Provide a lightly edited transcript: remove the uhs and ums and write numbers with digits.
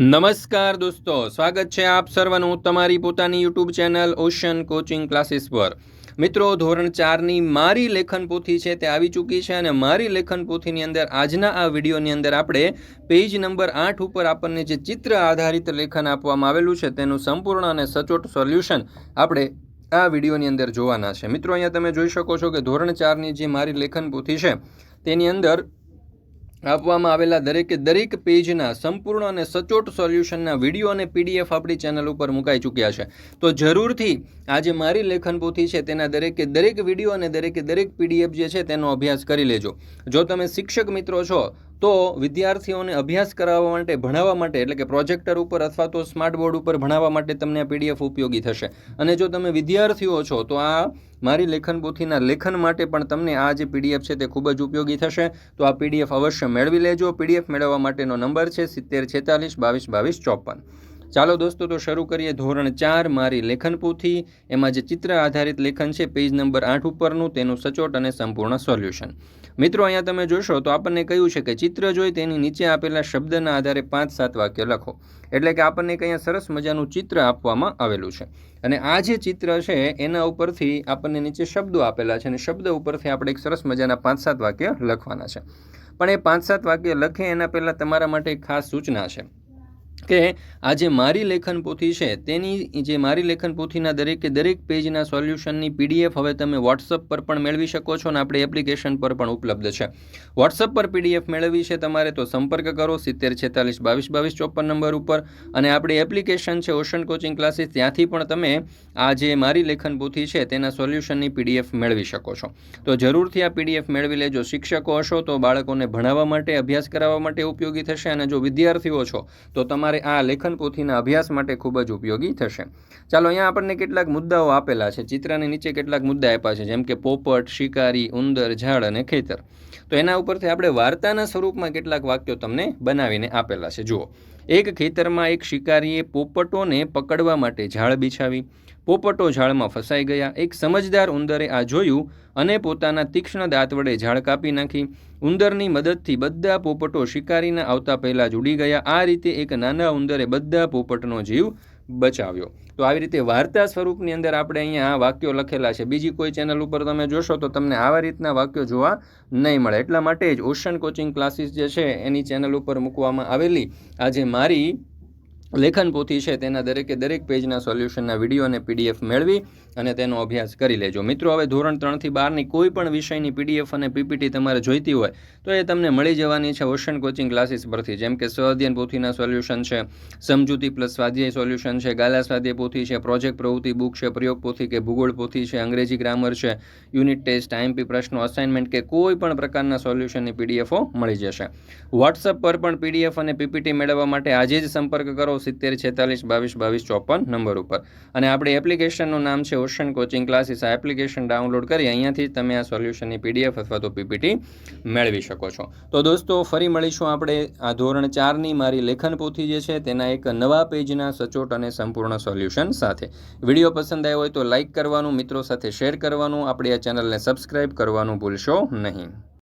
નમસ્કાર દોસ્તો, સ્વાગત છે આપ સર્વનું તમારી પોતાની YouTube channel ocean coaching classes પર। મિત્રો, ધોરણ 4ની મારી લેખન પોથી છે તે આવી ચૂકી છે અને મારી લેખન પોથીની અંદર આજના આ વિડીયોની અંદર આપણે પેજ નંબર 8 ઉપર આપણને જે ચિત્ર આધારિત લેખન આપવામાં આવેલું છે તેનું સંપૂર્ણ અને સચોટ સોલ્યુશન આપણે આ વિડીયોની અંદર જોવાના છે। મિત્રો, અહીંયા તમે જોઈ શકો છો કે ધોરણ 4ની જે મારી લેખન પોથી છે તેની અંદર આપવામાં આવેલા દરેક પેજના સંપૂર્ણ અને સચોટ સોલ્યુશનના વિડીયો અને પીડીએફ આપણી ચેનલ ઉપર મુકાઈ ચૂક્યા છે। તો જરૂરથી આ જે મારી લેખન પોથી છે તેના દરેક વિડીયો અને દરેક પીડીએફ જે છે તેનો અભ્યાસ કરી લેજો। જો તમે શિક્ષક મિત્રો છો તો વિદ્યાર્થીઓને અભ્યાસ કરાવવા માટે, ભણાવવા માટે, એટલે કે પ્રોજેક્ટર ઉપર અથવા તો સ્માર્ટ બોર્ડ ઉપર ભણાવવા માટે તમને આ પીડીએફ ઉપયોગી થશે। અને જો તમે વિદ્યાર્થીઓ છો તો આ મારી લેખન પોથીના લેખન માટે પણ તમને આ જે પીડીએફ છે તે ખૂબ જ ઉપયોગી થશે। તો આ પીડીએફ અવશ્ય મેળવી લેજો। પીડીએફ મેળવવા માટેનો નંબર છે 7046222254। ચાલો દોસ્તો, તો શરૂ કરીએ ધોરણ 4 મારી લેખન પોથી। એમાં જે ચિત્ર આધારિત લેખન છે પેજ નંબર 8 ઉપરનું, તેનું સચોટ અને સંપૂર્ણ સોલ્યુશન। મિત્રો, અહીંયા તમે જોશો તો આપણને કહ્યું છે કે ચિત્ર જોઈ તેની નીચે આપેલા શબ્દના આધારે 5-7 વાક્ય લખો। એટલે કે આપણને અહીંયા સરસ મજાનું ચિત્ર આપવામાં આવેલું છે અને આ જે ચિત્ર છે એના ઉપરથી આપણને નીચે શબ્દો આપેલા છે અને શબ્દ ઉપરથી આપણે એક સરસ મજાના 5-7 વાક્ય લખવાના છે। પણ એ 5-7 વાક્ય લખે એના પહેલાં તમારા માટે એક ખાસ સૂચના છે કે આ જે મારી લેખન પોથી છે તેની જે મારી લેખન પોથીના દરેક પેજના સોલ્યુશનની પીડીએફ હવે તમે વોટ્સઅપ પર પણ મેળવી શકો છો અને આપણી એપ્લિકેશન પર પણ ઉપલબ્ધ છે। વોટ્સઅપ પર પીડીએફ મેળવવી છે તમારે તો સંપર્ક કરો 7046222254 નંબર ઉપર। અને આપણી એપ્લિકેશન છે ઓશન કોચિંગ ક્લાસીસ, ત્યાંથી પણ તમે આ જે મારી લેખન પોથી છે તેના સોલ્યુશનની પીડીએફ મેળવી શકો છો। તો જરૂરથી આ પીડીએફ મેળવી લેજો। શિક્ષકો હશો તો બાળકોને ભણાવવા માટે, અભ્યાસ કરાવવા માટે ઉપયોગી થશે અને જો વિદ્યાર્થીઓ છો તો તમારે આ લેખન પોથીના અભ્યાસ માટે ખૂબ જ ઉપયોગી થશે। ચાલો, અહીંયા આપણને કેટલાક મુદ્દાઓ આપેલા છે। ચિત્રની નીચે કેટલાક મુદ્દા આપ્યા છે, જેમ કે પોપટ, શિકારી, ઉંદર, ઝાડ અને ખેતર। તો એના ઉપરથી આપણે વાર્તાના સ્વરૂપમાં કેટલાક વાક્યો તમને બનાવીને આપેલા છે। જુઓ, એક ખેતરમાં એક શિકારીએ પોપટોને પકડવા માટે ઝાડ બિછાવી। પોપટો ઝાડમાં ફસાઈ ગયા। એક સમજદાર ઉંદરે આ જોયું અને પોતાના તીક્ષ્ણ દાંત વડે ઝાડ કાપી નાખી। ઉંદરની મદદથી બધા પોપટો શિકારીના આવતા પહેલાં જ ઉડી ગયા। આ રીતે એક નાના ઉંદરે બધા પોપટનો જીવ બચાવ્યો। તો આવી રીતે વાર્તા સ્વરૂપની અંદર આપણે અહીંયા વાક્યો લખેલા છે। બીજી કોઈ ચેનલ ઉપર તમે જોશો તો તમને આવા રીતના વાક્યો જોવા નહીં મળે। એટલા માટે જ ઓશન કોચિંગ ક્લાસીસ જે છે એની ચેનલ ઉપર મૂકવામાં આવેલી આ જે મારી લેખન પોથી છે તેના દરેક પેજના સોલ્યુશનના વિડીયો અને પીડીએફ મેળવી અને તેનો અભ્યાસ કરી લેજો। મિત્રો, હવે ધોરણ 3થી 12ની કોઈ પણ વિષયની પીડીએફ અને પીપીટી તમારે જોઈતી હોય તો એ તમને મળી જવાની છે ઓશન કોચિંગ ક્લાસીસ પરથી। જેમ કે સ્વઅધ્યયન પોથીના સોલ્યુશન છે, સમજૂતી પ્લસ સ્વાધ્યાય સોલ્યુશન છે, ગાલા સ્વાધ્યાય પોથી છે, પ્રોજેક્ટ પ્રવૃત્તિ બુક છે, પ્રયોગ પોથી કે ભૂગોળ પોથી છે, અંગ્રેજી ગ્રામર છે, યુનિટ ટેસ્ટ, આઈએમપી પ્રશ્નો, અસાઇનમેન્ટ કે કોઈ પણ પ્રકારના સોલ્યુશનની પીડીએફો મળી જશે। વોટ્સઅપ પર પણ પીડીએફ અને પીપીટી મેળવવા માટે આજે જ સંપર્ક કરો 7046222254 નંબર ઉપર। અને આપણી એપ્લિકેશનનું નામ છે ઓશન કોચિંગ ક્લાસીસ। આ એપ્લિકેશન ડાઉનલોડ કરી અહીંયાથી તમે આ સોલ્યુશનની પીડીએફ અથવા તો પીપીટી મેળવી શકો છો। તો દોસ્તો, ફરી મળીશું આપણે આ ધોરણ 4ની મારી લેખન પોથી જે છે તેના એક નવા પેજના સચોટ અને સંપૂર્ણ સોલ્યુશન સાથે। વિડીયો પસંદ આવ્યો હોય તો લાઇક કરવાનું, મિત્રો સાથે શેર કરવાનું, આપણી આ ચેનલને સબસ્ક્રાઇબ કરવાનું ભૂલશો નહીં।